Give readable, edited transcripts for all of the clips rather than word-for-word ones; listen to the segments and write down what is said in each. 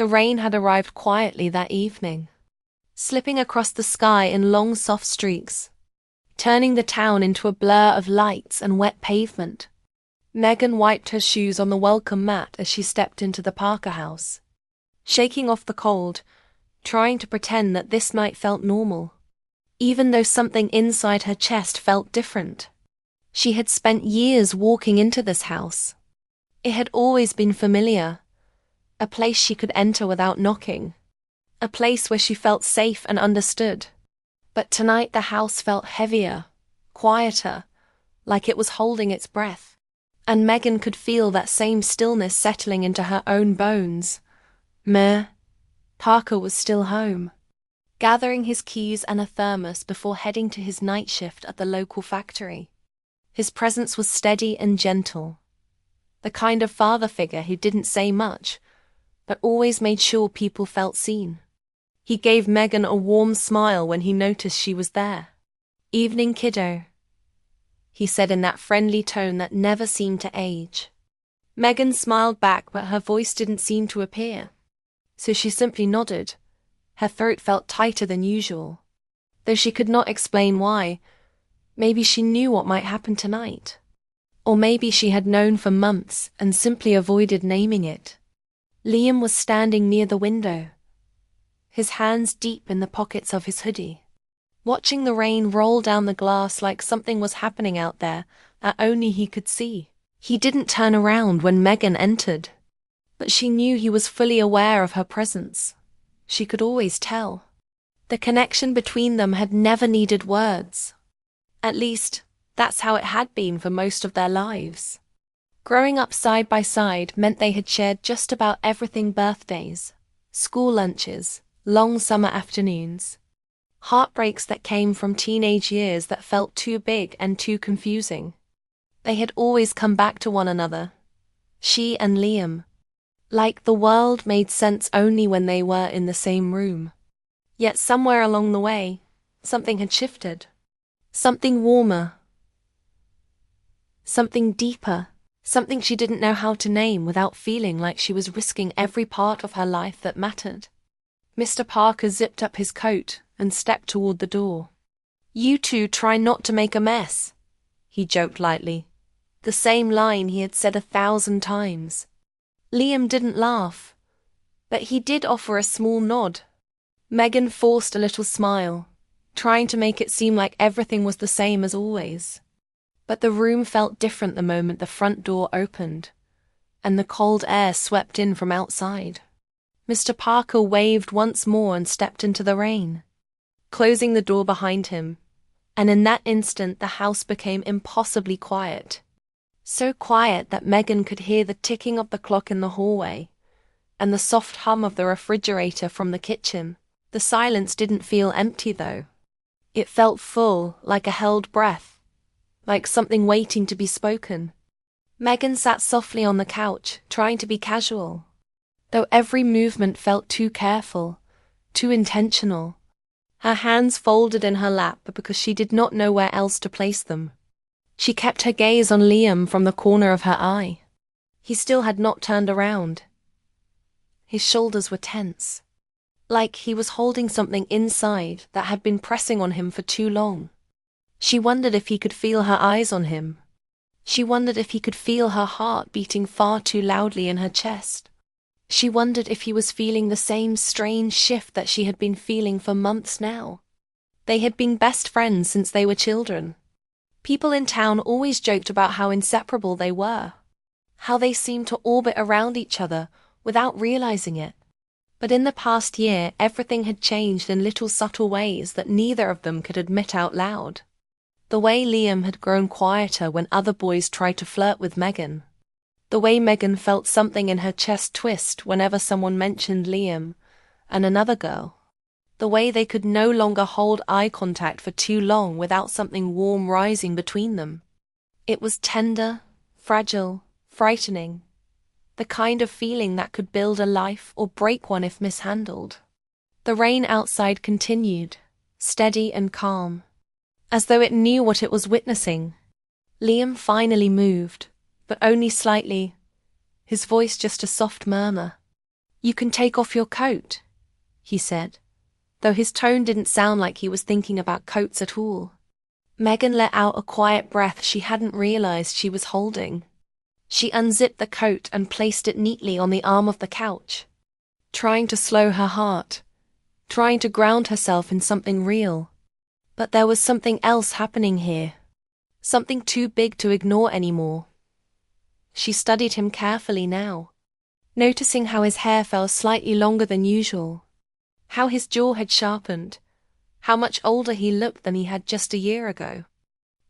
The rain had arrived quietly that evening, slipping across the sky in long soft streaks, turning the town into a blur of lights and wet pavement. Megan wiped her shoes on the welcome mat as she stepped into the Parker house, shaking off the cold, trying to pretend that this night felt normal, even though something inside her chest felt different. She had spent years walking into this house. It had always been familiar, a place she could enter without knocking, a place where she felt safe and understood. But tonight the house felt heavier, quieter, like it was holding its breath. And Megan could feel that same stillness settling into her own bones. Parker was still home, gathering his keys and a thermos before heading to his night shift at the local factory. His presence was steady and gentle, the kind of father figure who didn't say much, but always made sure people felt seen. He gave Megan a warm smile when he noticed she was there. "Evening, kiddo," he said in that friendly tone that never seemed to age. Megan smiled back, but her voice didn't seem to appear, so she simply nodded. Her throat felt tighter than usual, though she could not explain why. Maybe she knew what might happen tonight. Or maybe she had known for months and simply avoided naming it. Liam was standing near the window, his hands deep in the pockets of his hoodie, watching the rain roll down the glass like something was happening out there that only he could see. He didn't turn around when Megan entered, but she knew he was fully aware of her presence. She could always tell. The connection between them had never needed words. At least, that's how it had been for most of their lives. Growing up side by side meant they had shared just about everything: birthdays, school lunches, long summer afternoons, heartbreaks that came from teenage years that felt too big and too confusing. They had always come back to one another, she and Liam, like the world made sense only when they were in the same room. Yet somewhere along the way, something had shifted. Something warmer, something deeper, something she didn't know how to name without feeling like she was risking every part of her life that mattered. Mr. Parker zipped up his coat and stepped toward the door. "You two try not to make a mess," he joked lightly, the same line he had said 1,000 times. Liam didn't laugh, but he did offer a small nod. Megan forced a little smile, trying to make it seem like everything was the same as always. But the room felt different the moment the front door opened, and the cold air swept in from outside. Mr. Parker waved once more and stepped into the rain, closing the door behind him, and in that instant the house became impossibly quiet. So quiet that Megan could hear the ticking of the clock in the hallway, and the soft hum of the refrigerator from the kitchen. The silence didn't feel empty though. It felt full, like a held breath, like something waiting to be spoken. Megan sat softly on the couch, trying to be casual, though every movement felt too careful, too intentional. Her hands folded in her lap because she did not know where else to place them. She kept her gaze on Liam from the corner of her eye. He still had not turned around. His shoulders were tense, like he was holding something inside that had been pressing on him for too long. She wondered if he could feel her eyes on him. She wondered if he could feel her heart beating far too loudly in her chest. She wondered if he was feeling the same strange shift that she had been feeling for months now. They had been best friends since they were children. People in town always joked about how inseparable they were, how they seemed to orbit around each other without realizing it. But in the past year, everything had changed in little subtle ways that neither of them could admit out loud. The way Liam had grown quieter when other boys tried to flirt with Megan. The way Megan felt something in her chest twist whenever someone mentioned Liam and another girl. The way they could no longer hold eye contact for too long without something warm rising between them. It was tender, fragile, frightening. The kind of feeling that could build a life or break one if mishandled. The rain outside continued, steady and calm, as though it knew what it was witnessing. Liam finally moved, but only slightly, his voice just a soft murmur. You can take off your coat, he said, though his tone didn't sound like he was thinking about coats at all. Megan let out a quiet breath she hadn't realized she was holding. She unzipped the coat and placed it neatly on the arm of the couch, trying to slow her heart, trying to ground herself in something real. But there was something else happening here, something too big to ignore anymore. She studied him carefully now, noticing how his hair fell slightly longer than usual, how his jaw had sharpened, how much older he looked than he had just a year ago.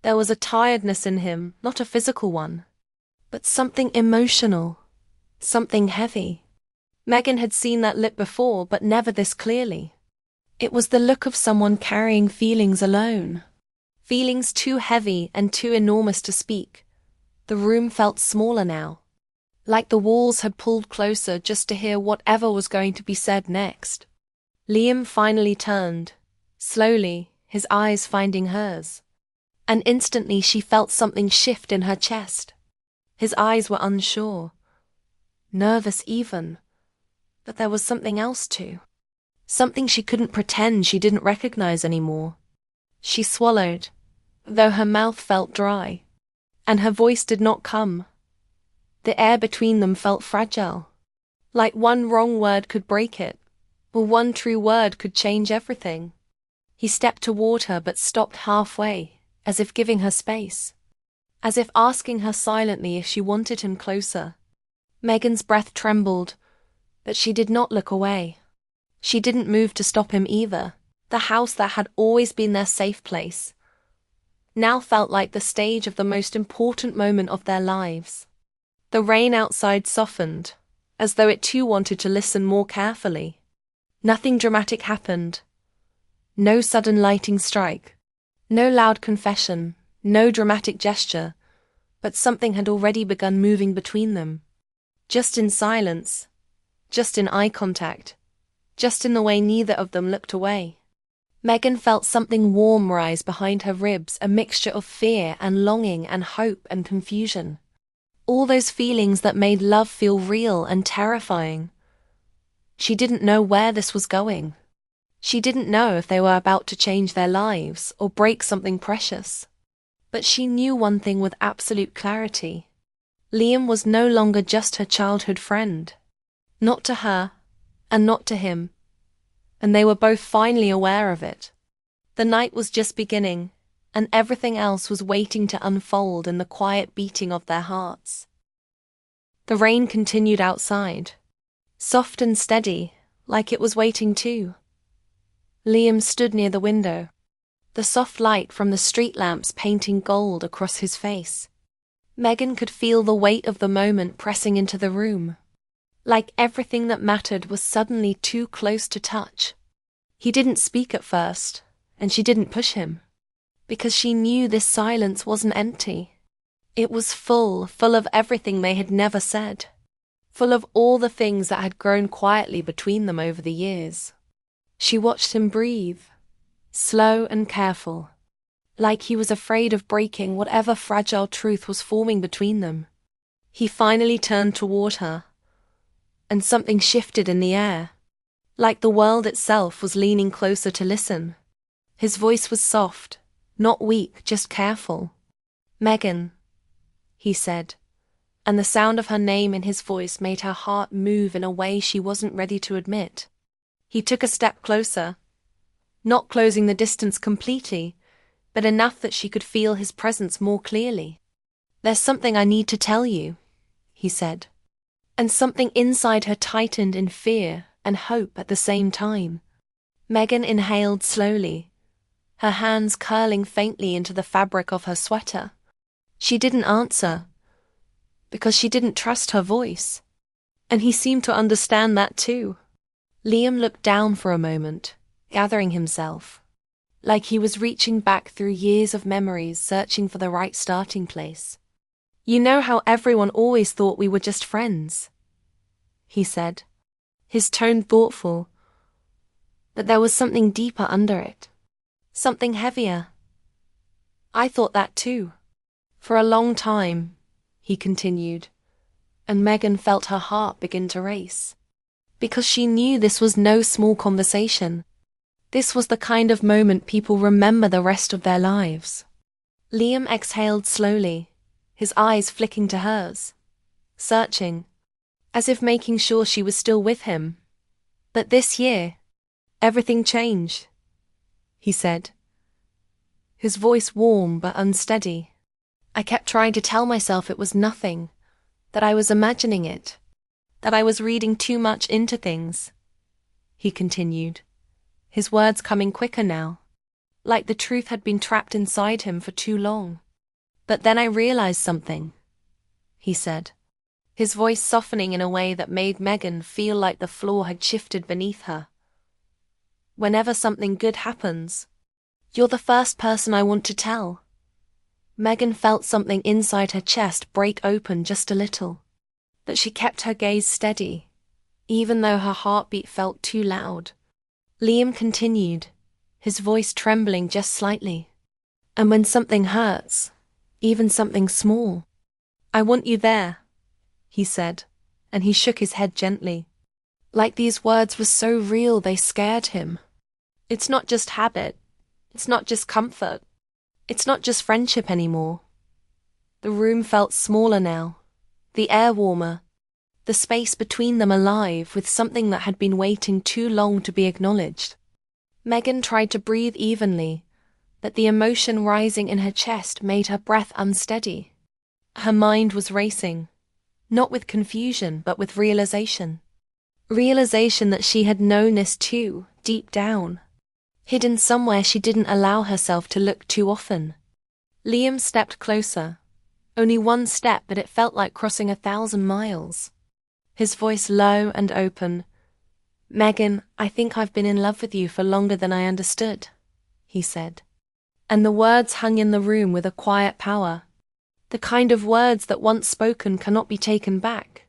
There was a tiredness in him, not a physical one, but something emotional, something heavy. Megan had seen that look before, but never this clearly. It was the look of someone carrying feelings alone. Feelings too heavy and too enormous to speak. The room felt smaller now, like the walls had pulled closer just to hear whatever was going to be said next. Liam finally turned, slowly, his eyes finding hers. And instantly she felt something shift in her chest. His eyes were unsure, nervous even, but there was something else too. Something she couldn't pretend she didn't recognize anymore. She swallowed, though her mouth felt dry, and her voice did not come. The air between them felt fragile, like one wrong word could break it, or one true word could change everything. He stepped toward her but stopped halfway, as if giving her space, as if asking her silently if she wanted him closer. Megan's breath trembled, but she did not look away. She didn't move to stop him either. The house that had always been their safe place now felt like the stage of the most important moment of their lives. The rain outside softened, as though it too wanted to listen more carefully. Nothing dramatic happened. No sudden lighting strike. No loud confession. No dramatic gesture. But something had already begun moving between them. Just in silence. Just in eye contact. Just in the way neither of them looked away. Megan felt something warm rise behind her ribs, a mixture of fear and longing and hope and confusion. All those feelings that made love feel real and terrifying. She didn't know where this was going. She didn't know if they were about to change their lives or break something precious. But she knew one thing with absolute clarity. Liam was no longer just her childhood friend. Not to her, and not to him. And they were both finally aware of it. The night was just beginning, and everything else was waiting to unfold in the quiet beating of their hearts. The rain continued outside, soft and steady, like it was waiting too. Liam stood near the window, the soft light from the street lamps painting gold across his face. Megan could feel the weight of the moment pressing into the room. Like everything that mattered was suddenly too close to touch. He didn't speak at first, and she didn't push him, because she knew this silence wasn't empty. It was full of everything they had never said, full of all the things that had grown quietly between them over the years. She watched him breathe, slow and careful, like he was afraid of breaking whatever fragile truth was forming between them. He finally turned toward her, and something shifted in the air, like the world itself was leaning closer to listen. His voice was soft, not weak, just careful. "Megan," he said, and the sound of her name in his voice made her heart move in a way she wasn't ready to admit. He took a step closer, not closing the distance completely, but enough that she could feel his presence more clearly. "There's something I need to tell you," he said. And something inside her tightened in fear and hope at the same time. Megan inhaled slowly, her hands curling faintly into the fabric of her sweater. She didn't answer, because she didn't trust her voice. And he seemed to understand that too. Liam looked down for a moment, gathering himself, like he was reaching back through years of memories, searching for the right starting place. "You know how everyone always thought we were just friends," he said, his tone thoughtful, but there was something deeper under it, something heavier. "I thought that too. For a long time," he continued, and Megan felt her heart begin to race. Because she knew this was no small conversation. This was the kind of moment people remember the rest of their lives. Liam exhaled slowly, his eyes flicking to hers, searching, as if making sure she was still with him. But this year, everything changed, he said, his voice warm but unsteady. I kept trying to tell myself it was nothing, that I was imagining it, that I was reading too much into things, he continued, his words coming quicker now, like the truth had been trapped inside him for too long. But then I realized something, he said, his voice softening in a way that made Megan feel like the floor had shifted beneath her. Whenever something good happens, you're the first person I want to tell. Megan felt something inside her chest break open just a little, but she kept her gaze steady, even though her heartbeat felt too loud. Liam continued, his voice trembling just slightly. And when something hurts, even something small, I want you there, he said, and he shook his head gently. Like these words were so real they scared him. It's not just habit. It's not just comfort. It's not just friendship anymore. The room felt smaller now, the air warmer, the space between them alive with something that had been waiting too long to be acknowledged. Megan tried to breathe evenly, but the emotion rising in her chest made her breath unsteady. Her mind was racing, not with confusion but with realization. Realization that she had known this too, deep down, hidden somewhere she didn't allow herself to look too often. Liam stepped closer. Only one step, but it felt like crossing 1,000 miles. His voice low and open. Megan, I think I've been in love with you for longer than I understood, he said. And the words hung in the room with a quiet power. The kind of words that once spoken cannot be taken back,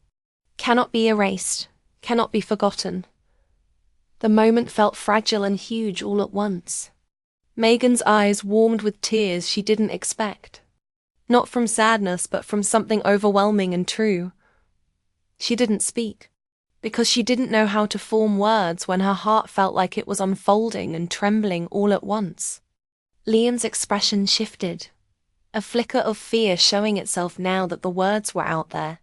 cannot be erased, cannot be forgotten. The moment felt fragile and huge all at once. Megan's eyes warmed with tears she didn't expect. Not from sadness, but from something overwhelming and true. She didn't speak, because she didn't know how to form words when her heart felt like it was unfolding and trembling all at once. Liam's expression shifted, a flicker of fear showing itself now that the words were out there.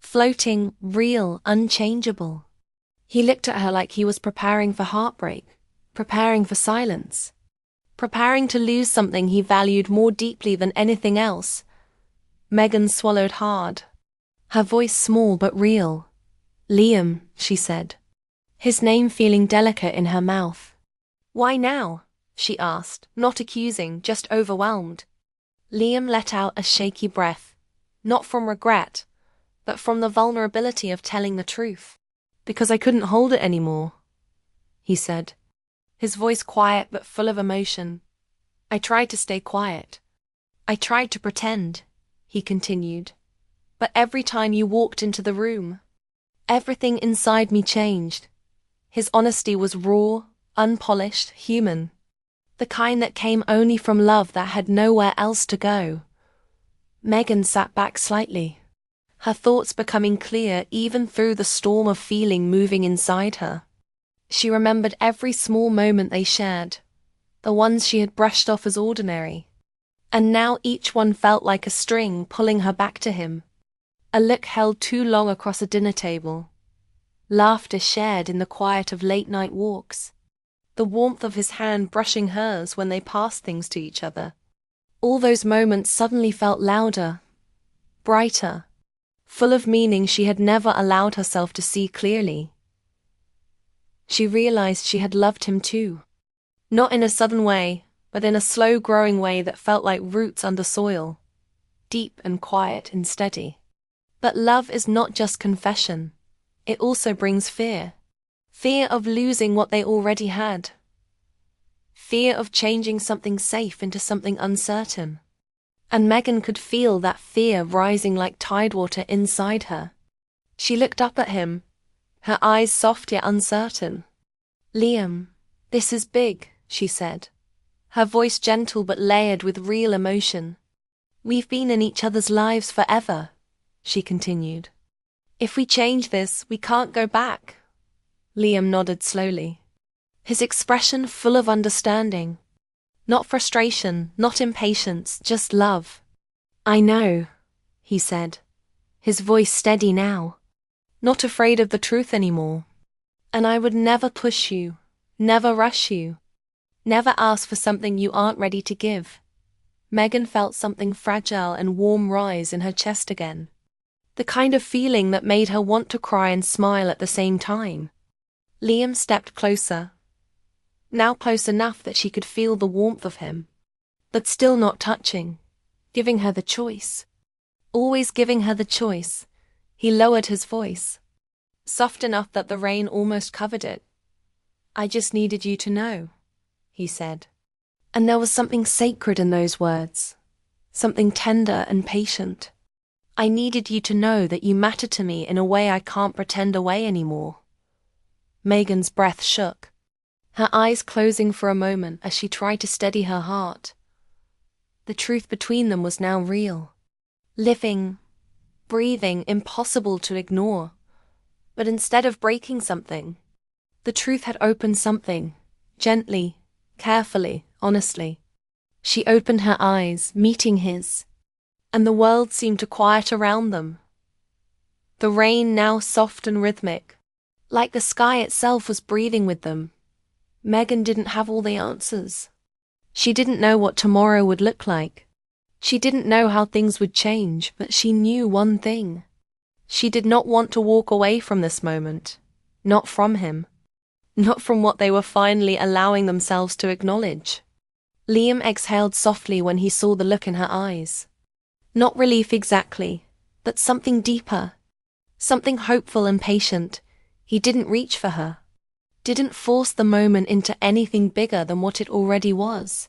Floating, real, unchangeable. He looked at her like he was preparing for heartbreak, preparing for silence, preparing to lose something he valued more deeply than anything else. Megan swallowed hard, her voice small but real. Liam, she said, his name feeling delicate in her mouth. Why now? She asked, not accusing, just overwhelmed. Liam let out a shaky breath, not from regret, but from the vulnerability of telling the truth. Because I couldn't hold it anymore, he said, his voice quiet but full of emotion. I tried to stay quiet. I tried to pretend, he continued. But every time you walked into the room, everything inside me changed. His honesty was raw, unpolished, human. The kind that came only from love that had nowhere else to go. Megan sat back slightly, her thoughts becoming clear even through the storm of feeling moving inside her. She remembered every small moment they shared, the ones she had brushed off as ordinary. And now each one felt like a string pulling her back to him. A look held too long across a dinner table. Laughter shared in the quiet of late-night walks. The warmth of his hand brushing hers when they passed things to each other. All those moments suddenly felt louder, brighter, full of meaning she had never allowed herself to see clearly. She realized she had loved him too. Not in a sudden way, but in a slow-growing way that felt like roots under soil, deep and quiet and steady. But love is not just confession. It also brings fear. Fear of losing what they already had. Fear of changing something safe into something uncertain. And Megan could feel that fear rising like tidewater inside her. She looked up at him, her eyes soft yet uncertain. Liam, this is big, she said, her voice gentle but layered with real emotion. We've been in each other's lives forever, she continued. If we change this, we can't go back. Liam nodded slowly, his expression full of understanding. Not frustration, not impatience, just love. I know, he said, his voice steady now, not afraid of the truth anymore. And I would never push you, never rush you, never ask for something you aren't ready to give. Megan felt something fragile and warm rise in her chest again. The kind of feeling that made her want to cry and smile at the same time. Liam stepped closer, now close enough that she could feel the warmth of him, but still not touching, giving her the choice. Always giving her the choice. He lowered his voice, soft enough that the rain almost covered it. I just needed you to know, he said. And there was something sacred in those words, something tender and patient. I needed you to know that you matter to me in a way I can't pretend away anymore. Megan's breath shook, her eyes closing for a moment as she tried to steady her heart. The truth between them was now real, living, breathing, impossible to ignore. But instead of breaking something, the truth had opened something, gently, carefully, honestly. She opened her eyes, meeting his, and the world seemed to quiet around them. The rain now soft and rhythmic, like the sky itself was breathing with them. Megan didn't have all the answers. She didn't know what tomorrow would look like. She didn't know how things would change, but she knew one thing. She did not want to walk away from this moment. Not from him. Not from what they were finally allowing themselves to acknowledge. Liam exhaled softly when he saw the look in her eyes. Not relief exactly, but something deeper. Something hopeful and patient. He didn't reach for her. Didn't force the moment into anything bigger than what it already was.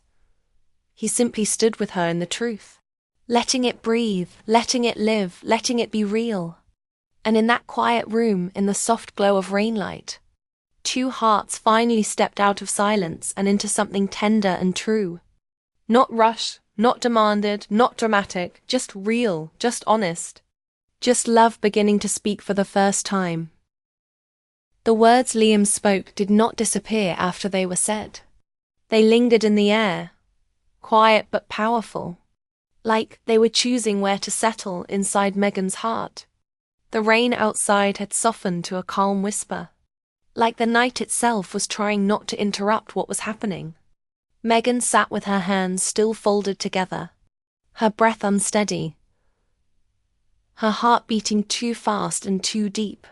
He simply stood with her in the truth, letting it breathe, letting it live, letting it be real. And in that quiet room, in the soft glow of rainlight, two hearts finally stepped out of silence and into something tender and true. Not rushed, not demanded, not dramatic, just real, just honest. Just love beginning to speak for the first time. The words Liam spoke did not disappear after they were said. They lingered in the air, quiet but powerful, like they were choosing where to settle inside Megan's heart. The rain outside had softened to a calm whisper, like the night itself was trying not to interrupt what was happening. Megan sat with her hands still folded together, her breath unsteady, her heart beating too fast and too deep.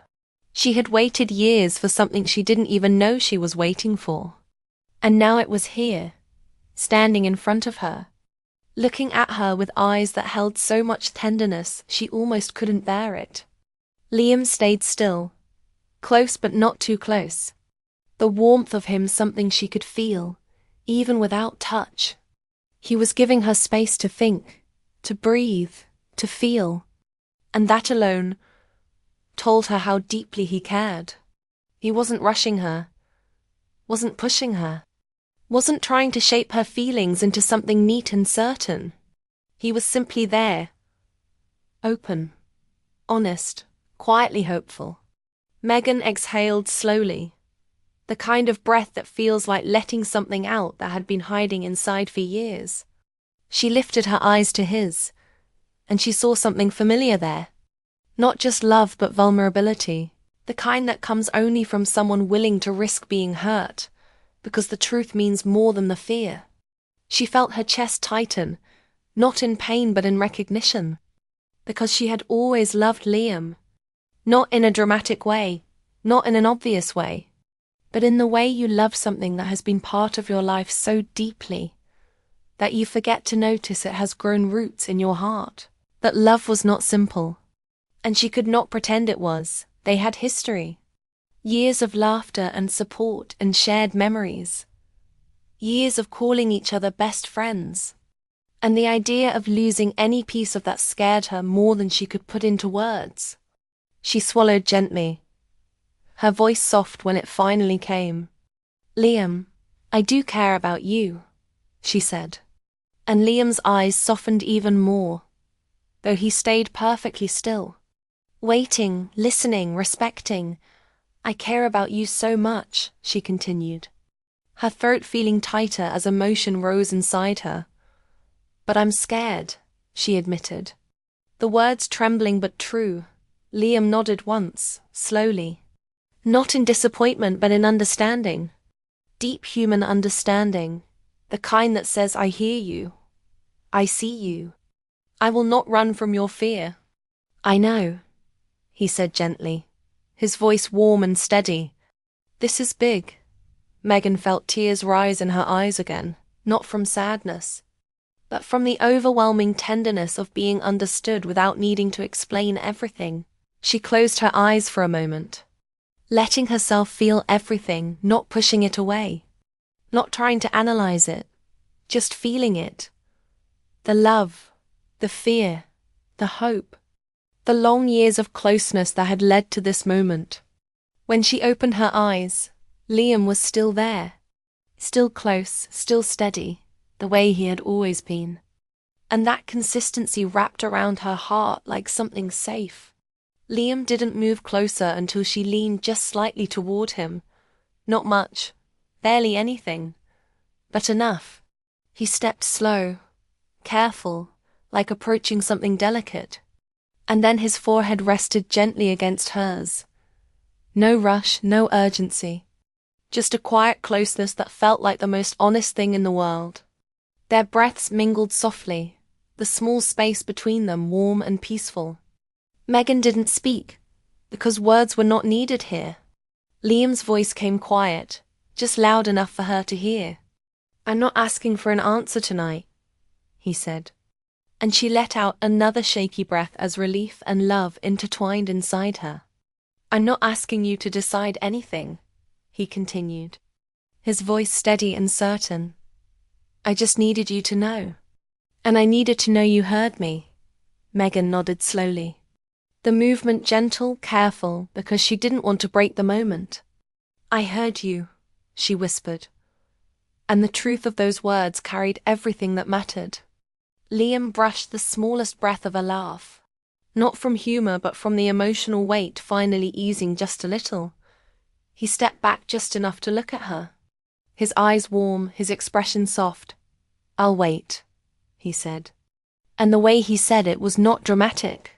She had waited years for something she didn't even know she was waiting for. And now it was here, standing in front of her, looking at her with eyes that held so much tenderness she almost couldn't bear it. Liam stayed still, close but not too close. The warmth of him something she could feel, even without touch. He was giving her space to think, to breathe, to feel. And that alone told her how deeply he cared. He wasn't rushing her, wasn't pushing her, wasn't trying to shape her feelings into something neat and certain. He was simply there, open, honest, quietly hopeful. Megan exhaled slowly, the kind of breath that feels like letting something out that had been hiding inside for years. She lifted her eyes to his, and she saw something familiar there. Not just love but vulnerability, the kind that comes only from someone willing to risk being hurt, because the truth means more than the fear. She felt her chest tighten, not in pain but in recognition, because she had always loved Liam, not in a dramatic way, not in an obvious way, but in the way you love something that has been part of your life so deeply that you forget to notice it has grown roots in your heart. That love was not simple. And she could not pretend it was. They had history. Years of laughter and support and shared memories. Years of calling each other best friends. And the idea of losing any piece of that scared her more than she could put into words. She swallowed gently, her voice soft when it finally came. Liam, I do care about you, she said. And Liam's eyes softened even more, though he stayed perfectly still. Waiting, listening, respecting, I care about you so much, she continued, her throat feeling tighter as emotion rose inside her. But I'm scared, she admitted. The words trembling but true. Liam nodded once, slowly. Not in disappointment but in understanding. Deep human understanding. The kind that says, I hear you. I see you. I will not run from your fear. I know, he said gently, his voice warm and steady. This is big. Megan felt tears rise in her eyes again, not from sadness, but from the overwhelming tenderness of being understood without needing to explain everything. She closed her eyes for a moment, letting herself feel everything, not pushing it away, not trying to analyze it, just feeling it. The love, the fear, the hope, the long years of closeness that had led to this moment. When she opened her eyes, Liam was still there, still close, still steady, the way he had always been. And that consistency wrapped around her heart like something safe. Liam didn't move closer until she leaned just slightly toward him. Not much, barely anything, but enough. He stepped slow, careful, like approaching something delicate. And then his forehead rested gently against hers. No rush, no urgency. Just a quiet closeness that felt like the most honest thing in the world. Their breaths mingled softly, the small space between them warm and peaceful. Megan didn't speak, because words were not needed here. Liam's voice came quiet, just loud enough for her to hear. I'm not asking for an answer tonight, he said. And she let out another shaky breath as relief and love intertwined inside her. I'm not asking you to decide anything, he continued, his voice steady and certain. I just needed you to know. And I needed to know you heard me. Megan nodded slowly, the movement gentle, careful, because she didn't want to break the moment. I heard you, she whispered. And the truth of those words carried everything that mattered. Liam brushed the smallest breath of a laugh. Not from humor but from the emotional weight finally easing just a little. He stepped back just enough to look at her. His eyes warm, his expression soft. I'll wait, he said. And the way he said it was not dramatic,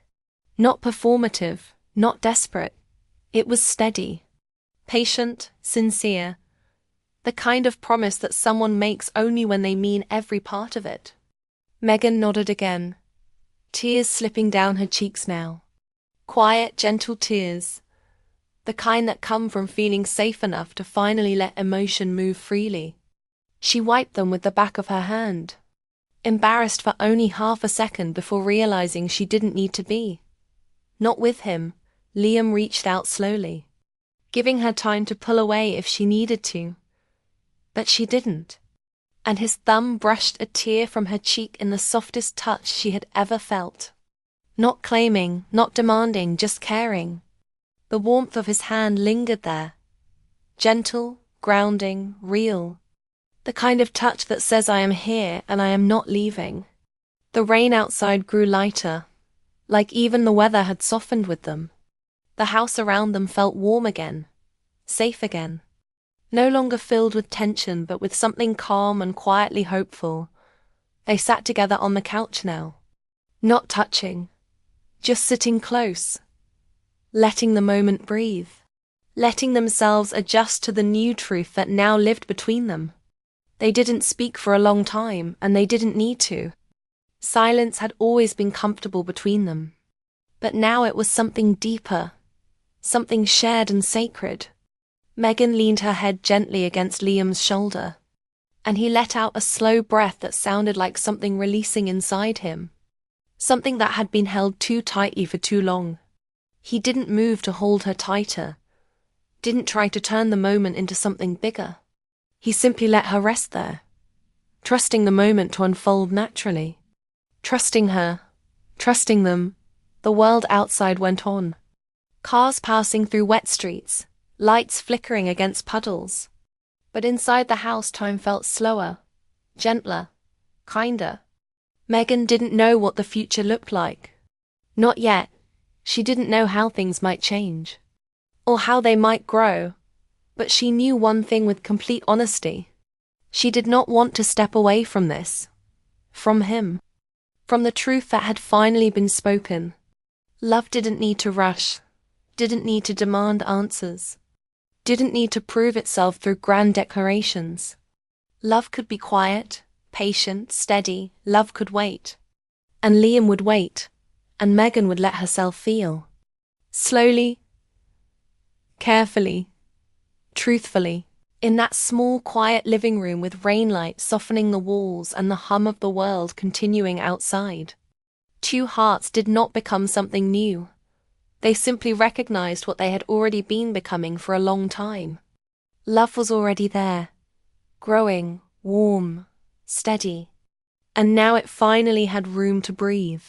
not performative, not desperate. It was steady, patient, sincere. The kind of promise that someone makes only when they mean every part of it. Megan nodded again, tears slipping down her cheeks now. Quiet, gentle tears. The kind that come from feeling safe enough to finally let emotion move freely. She wiped them with the back of her hand, embarrassed for only half a second before realizing she didn't need to be. Not with him. Liam reached out slowly, giving her time to pull away if she needed to. But she didn't. And his thumb brushed a tear from her cheek in the softest touch she had ever felt. Not claiming, not demanding, just caring. The warmth of his hand lingered there. Gentle, grounding, real. The kind of touch that says I am here and I am not leaving. The rain outside grew lighter, like even the weather had softened with them. The house around them felt warm again, safe again. No longer filled with tension but with something calm and quietly hopeful. They sat together on the couch now. Not touching, just sitting close. Letting the moment breathe. Letting themselves adjust to the new truth that now lived between them. They didn't speak for a long time, and they didn't need to. Silence had always been comfortable between them. But now it was something deeper, something shared and sacred. Megan leaned her head gently against Liam's shoulder, and he let out a slow breath that sounded like something releasing inside him. Something that had been held too tightly for too long. He didn't move to hold her tighter, didn't try to turn the moment into something bigger. He simply let her rest there, trusting the moment to unfold naturally. Trusting her, trusting them. The world outside went on. Cars passing through wet streets, lights flickering against puddles. But inside the house time felt slower, gentler, kinder. Megan didn't know what the future looked like. Not yet. She didn't know how things might change. or how they might grow, but she knew one thing with complete honesty. She did not want to step away from this. From him. From the truth that had finally been spoken. Love didn't need to rush, didn't need to demand answers, didn't need to prove itself through grand declarations. Love could be quiet, patient, steady. Love could wait. And Liam would wait, and Megan would let herself feel. Slowly, carefully, truthfully. In that small, quiet living room with rain light softening the walls and the hum of the world continuing outside. Two hearts did not become something new. They simply recognized what they had already been becoming for a long time. Love was already there, growing, warm, steady. And now it finally had room to breathe.